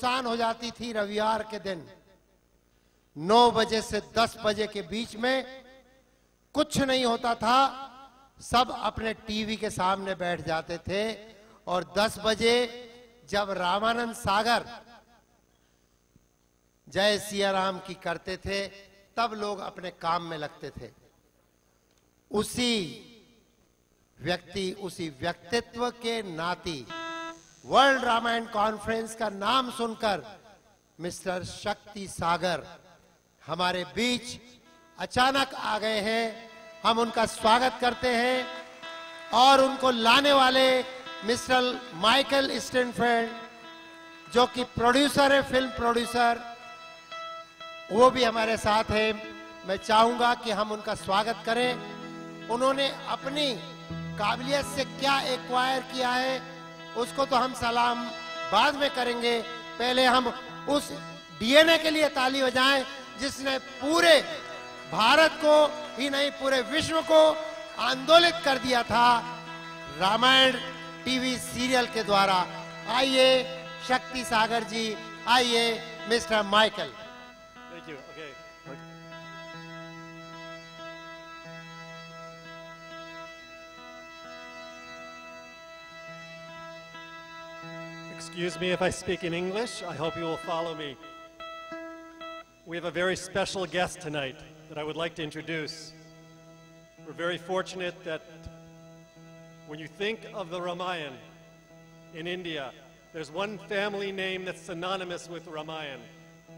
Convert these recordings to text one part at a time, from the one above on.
सुनसान हो जाती थी रविवार के दिन। 9 बजे से 10 बजे के बीच में कुछ नहीं होता था, सब अपने टीवी के सामने बैठ जाते थे और 10 बजे जब रामानंद सागर जय सिया राम की करते थे तब लोग अपने काम में लगते थे। उसी व्यक्ति, उसी व्यक्तित्व के नाती वर्ल्ड रामायण कॉन्फ्रेंस का नाम सुनकर मिस्टर शक्ति सागर हमारे बीच अचानक आ गए हैं। हम उनका स्वागत करते हैं और उनको लाने वाले मिस्टर माइकल स्टेनफेल्ड जो कि प्रोड्यूसर है, फिल्म प्रोड्यूसर, वो भी हमारे साथ है। मैं चाहूंगा कि हम उनका स्वागत करें। उन्होंने अपनी काबिलियत से क्या एक्वायर किया है उसको तो हम सलाम बाद में करेंगे। पहले हम उस डीएनए के लिए ताली बजाएं जिसने पूरे भारत को ही नहीं पूरे विश्व को आंदोलित कर दिया था रामायण टीवी सीरियल के द्वारा। आइए शक्ति सागर जी, आइए mister Michael. Thank you. Okay. Excuse me if I speak in English. I hope you will follow me. We have a very special guest tonight that I would like to introduce. We're very fortunate that when you think of the Ramayana in India, there's one family name that's synonymous with Ramayana.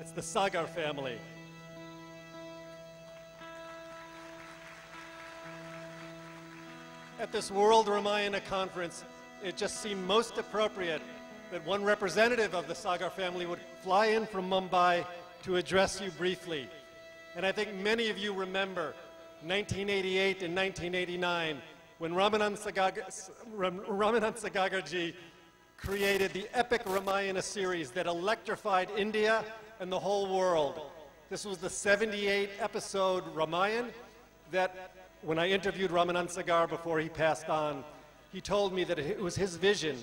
It's the Sagar family. At this World Ramayana Conference, it just seemed most appropriate that one representative of the Sagar family would fly in from Mumbai to address you briefly. And I think many of you remember 1988 and 1989 when Ramanand Sagagarji created the epic Ramayana series that electrified India and the whole world. This was the 78 episode Ramayana that when I interviewed Ramanand Sagar before he passed on, he told me that it was his vision.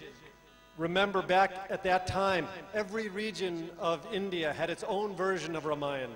Remember back at that time, every region of India had its own version of Ramayana.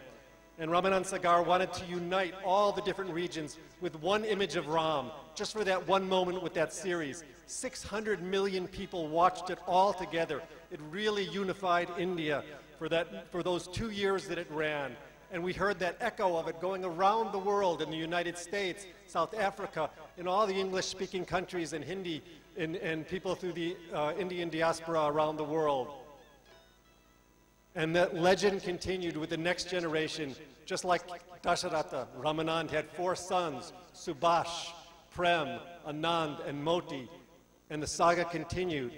And Ramanand Sagar wanted to unite all the different regions with one image of Ram, just for that one moment with that series. 600 million people watched it all together. It really unified India for those 2 years that it ran. And we heard that echo of it going around the world in the United States, South Africa, in all the English-speaking countries and Hindi, and people through the Indian diaspora around the world. And that legend continued with the next generation, just like Dasharatha. Ramanand had 4 sons, Subhash, Prem, Anand, and Moti, and the saga continued.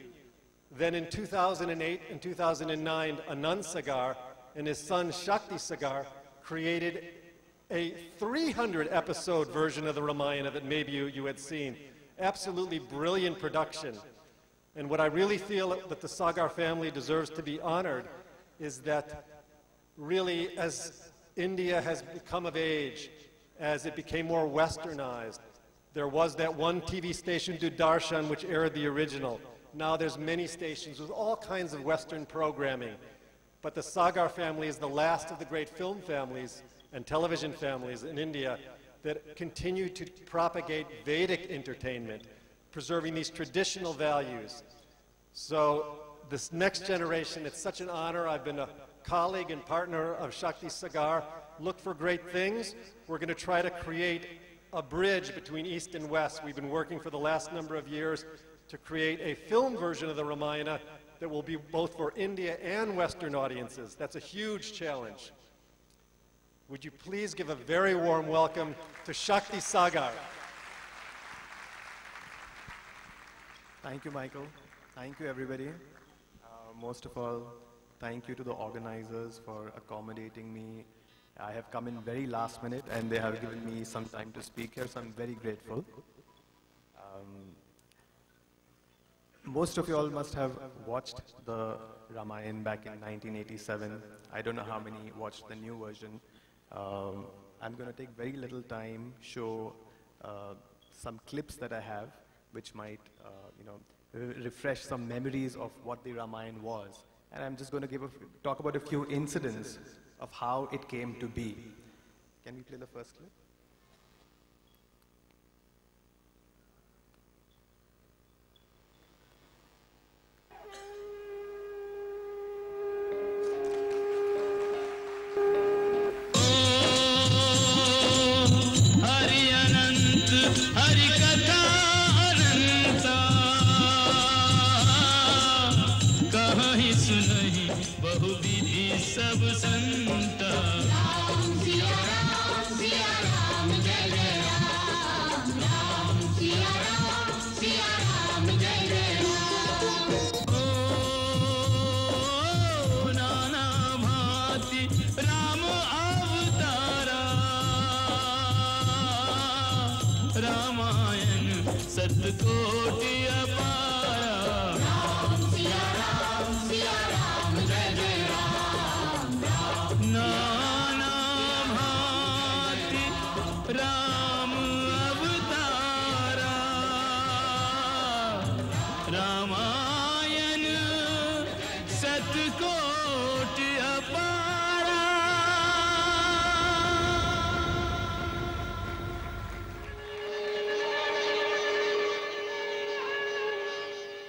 Then in 2008 and 2009, Anand Sagar and his son Shakti Sagar created a 300-episode version of the Ramayana that maybe you had seen. Absolutely brilliant production. And what I really feel that the Sagar family deserves to be honored is that really as India has become of age, as it became more westernized, there was that one TV station, Doordarshan, which aired the original. Now there's many stations with all kinds of Western programming. But the Sagar family is the last of the great film families and television families in India that continue to propagate Vedic entertainment, preserving these traditional values. So this next generation, it's such an honor. I've been a colleague and partner of Shakti Sagar. Look for great things. We're going to try to create a bridge between East and West. We've been working for the last number of years to create a film version of the Ramayana that will be both for India and Western audiences. That's a huge challenge. Would you please give a very warm welcome to Shakti Sagar. Thank you, Michael. Thank you, everybody. Most of all, thank you to the organizers for accommodating me. I have come in very last minute and they have given me some time to speak here, so I'm very grateful. Most of you all must have watched the Ramayana back in 1987. I don't know how many watched the new version. I'm going to take very little time, show some clips that I have, which might refresh some memories of what the Ramayana was and I'm just going to talk about a few incidents of how it came to be. Can we play the first clip?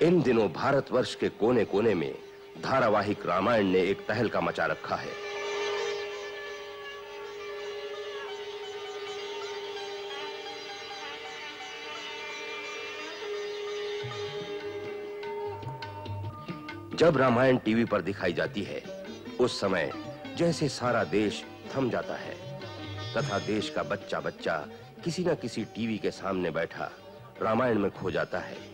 इन दिनों भारतवर्ष के कोने कोने में धारावाहिक रामायण ने एक तहलका मचा रखा है। जब रामायण टीवी पर दिखाई जाती है, उस समय जैसे सारा देश थम जाता है तथा देश का बच्चा बच्चा किसी न किसी टीवी के सामने बैठा रामायण में खो जाता है।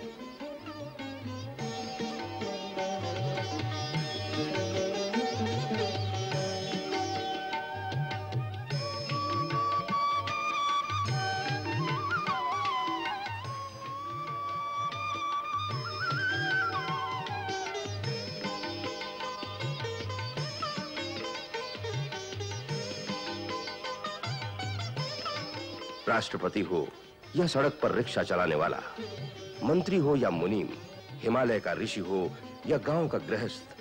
राष्ट्रपति हो या सड़क पर रिक्शा चलाने वाला, मंत्री हो या मुनीम, हिमालय का ऋषि हो या गांव का गृहस्थ,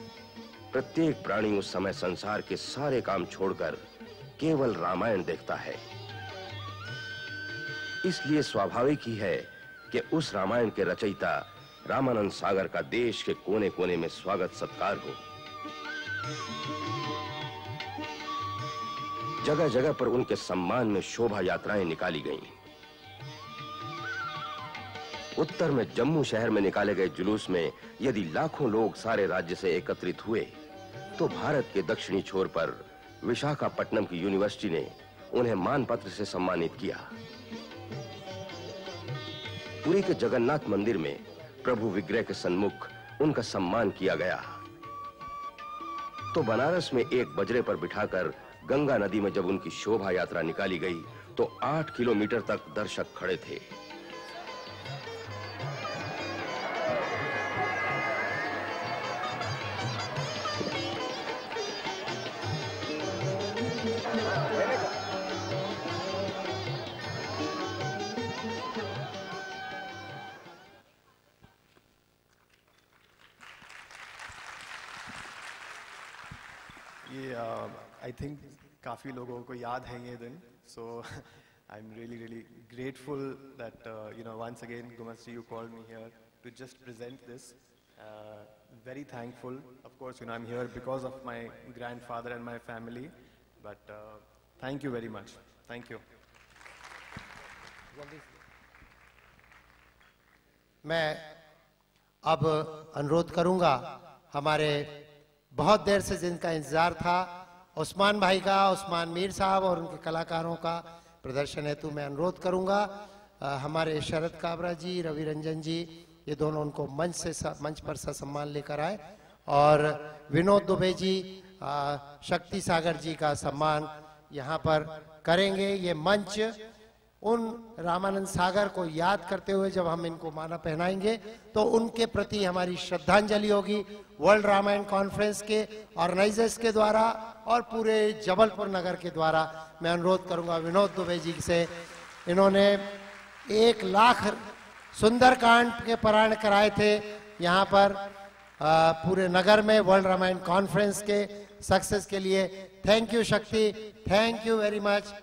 प्रत्येक प्राणी उस समय संसार के सारे काम छोड़कर केवल रामायण देखता है। इसलिए स्वाभाविक ही है कि उस रामायण के रचयिता रामानंद सागर का देश के कोने कोने में स्वागत सत्कार हो। जगह जगह पर उनके सम्मान में शोभा यात्राएं निकाली गईं। उत्तर में जम्मू शहर में निकाले गए जुलूस में यदि लाखों लोग सारे राज्य से एकत्रित हुए, तो भारत के दक्षिणी छोर पर विशाखापट्टनम की यूनिवर्सिटी ने उन्हें मानपत्र से सम्मानित किया। पुरी के जगन्नाथ मंदिर में प्रभु विग्रह के सन्मुख उनका सम्मान किया गया। तो बनारस में एक बजरे पर बिठाकर गंगा नदी में जब उनकी शोभा यात्रा निकाली गई, तो 8 किलोमीटर तक दर्शक खड़े थे। I think काफी लोगों को याद है ये दिन, so I'm really grateful that once again Gumasji, you called me here to just present this. Very thankful. Of course, I'm here because of my grandfather and my family, but thank you very much. Thank you. मैं अब अनुरोध करूंगा हमारे बहुत देर से जिनका इंतजार था, उस्मान भाई का, उस्मान मीर साहब और उनके कलाकारों का प्रदर्शन हेतु मैं अनुरोध करूंगा हमारे शरद काबरा जी, रवि रंजन जी, ये दोनों उनको मंच पर सम्मान लेकर आए, और विनोद दुबे जी, शक्ति सागर जी का सम्मान यहाँ पर करेंगे। ये मंच उन रामानंद सागर को याद करते हुए जब हम इनको माला पहनाएंगे तो उनके प्रति हमारी श्रद्धांजलि होगी। वर्ल्ड रामायण कॉन्फ्रेंस के ऑर्गेनाइजर्स के द्वारा और पूरे जबलपुर नगर के द्वारा मैं अनुरोध करूंगा विनोद दुबे जी से, इन्होंने 1 लाख सुंदरकांड के पारायण कराए थे यहाँ पर, पूरे नगर में वर्ल्ड रामायण कॉन्फ्रेंस के सक्सेस के लिए। थैंक यू शक्ति, थैंक यू वेरी मच।